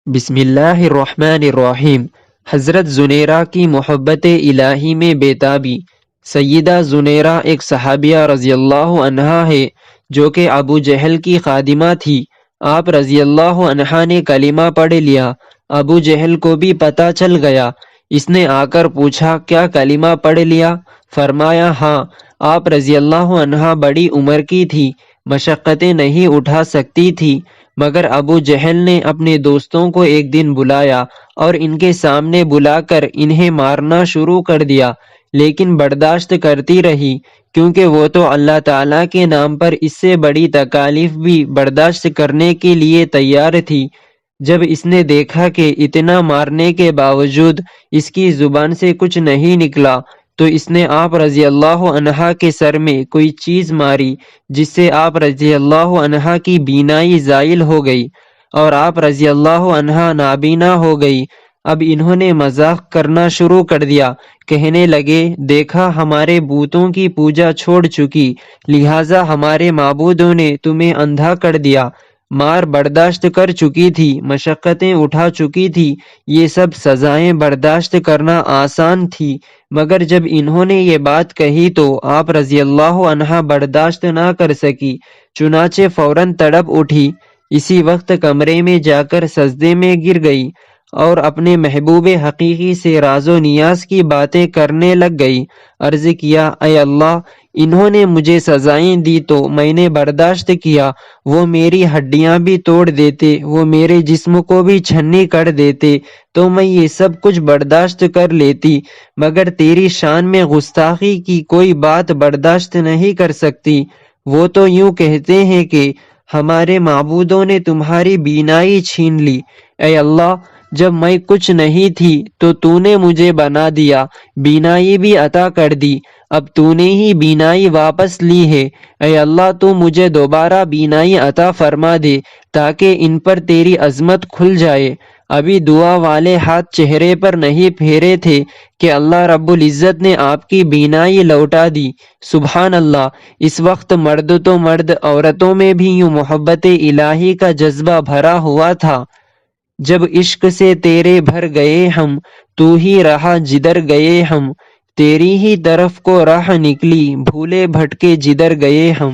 بسم اللہ الرحمن الرحیم۔ حضرت زنیرہ کی محبت الہی میں بیتابی۔ سیدہ زنیرہ ایک صحابیہ رضی اللہ عنہا ہے جو کہ ابو جہل کی خادمہ تھی۔ آپ رضی اللہ عنہا نے کلمہ پڑھ لیا۔ ابو جہل کو بھی پتہ چل گیا۔ اس نے آ کر پوچھا، کیا کلمہ پڑھ لیا؟ فرمایا ہاں۔ آپ رضی اللہ عنہا بڑی عمر کی تھی، مشقتیں نہیں اٹھا سکتی تھی، مگر ابو جہل نے اپنے دوستوں کو ایک دن بلایا اور ان کے سامنے بلا کر انہیں مارنا شروع کر دیا، لیکن برداشت کرتی رہی، کیونکہ وہ تو اللہ تعالیٰ کے نام پر اس سے بڑی تکالیف بھی برداشت کرنے کے لیے تیار تھی۔ جب اس نے دیکھا کہ اتنا مارنے کے باوجود اس کی زبان سے کچھ نہیں نکلا، تو اس نے آپ رضی اللہ عنہا کے سر میں کوئی چیز ماری، جس سے آپ رضی اللہ عنہا کی بینائی زائل ہو گئی اور آپ رضی اللہ عنہا نابینا ہو گئی۔ اب انہوں نے مذاق کرنا شروع کر دیا، کہنے لگے، دیکھا ہمارے بتوں کی پوجا چھوڑ چکی، لہٰذا ہمارے معبودوں نے تمہیں اندھا کر دیا۔ مار برداشت کر چکی تھی، مشقتیں اٹھا چکی تھی، یہ سب سزائیں برداشت کرنا آسان تھی، مگر جب انہوں نے یہ بات کہی تو آپ رضی اللہ عنہا برداشت نہ کر سکی، چنانچہ فوراً تڑپ اٹھی۔ اسی وقت کمرے میں جا کر سجدے میں گر گئی اور اپنے محبوب حقیقی سے راز و نیاز کی باتیں کرنے لگ گئی۔ عرض کیا، اے اللہ، انہوں نے مجھے سزائیں دی تو میں نے برداشت کیا، وہ میری ہڈیاں بھی توڑ دیتے، وہ میرے جسم کو بھی چھنی کر دیتے تو میں یہ سب کچھ برداشت کر لیتی، مگر تیری شان میں گستاخی کی کوئی بات برداشت نہیں کر سکتی۔ وہ تو یوں کہتے ہیں کہ ہمارے معبودوں نے تمہاری بینائی چھین لی۔ اے اللہ، جب میں کچھ نہیں تھی تو تو نے مجھے بنا دیا، بینائی بھی عطا کر دی، اب تو نے ہی بینائی واپس لی ہے۔ اے اللہ، تو مجھے دوبارہ بینائی عطا فرما دے تاکہ ان پر تیری عظمت کھل جائے۔ ابھی دعا والے ہاتھ چہرے پر نہیں پھیرے تھے کہ اللہ رب العزت نے آپ کی بینائی لوٹا دی۔ سبحان اللہ۔ اس وقت مرد تو مرد، عورتوں میں بھی یوں محبت الہی کا جذبہ بھرا ہوا تھا۔ جب عشق سے تیرے بھر گئے ہم، تو ہی رہا جدھر گئے ہم، تیری ہی طرف کو راہ نکلی، بھولے بھٹکے جدھر گئے ہم۔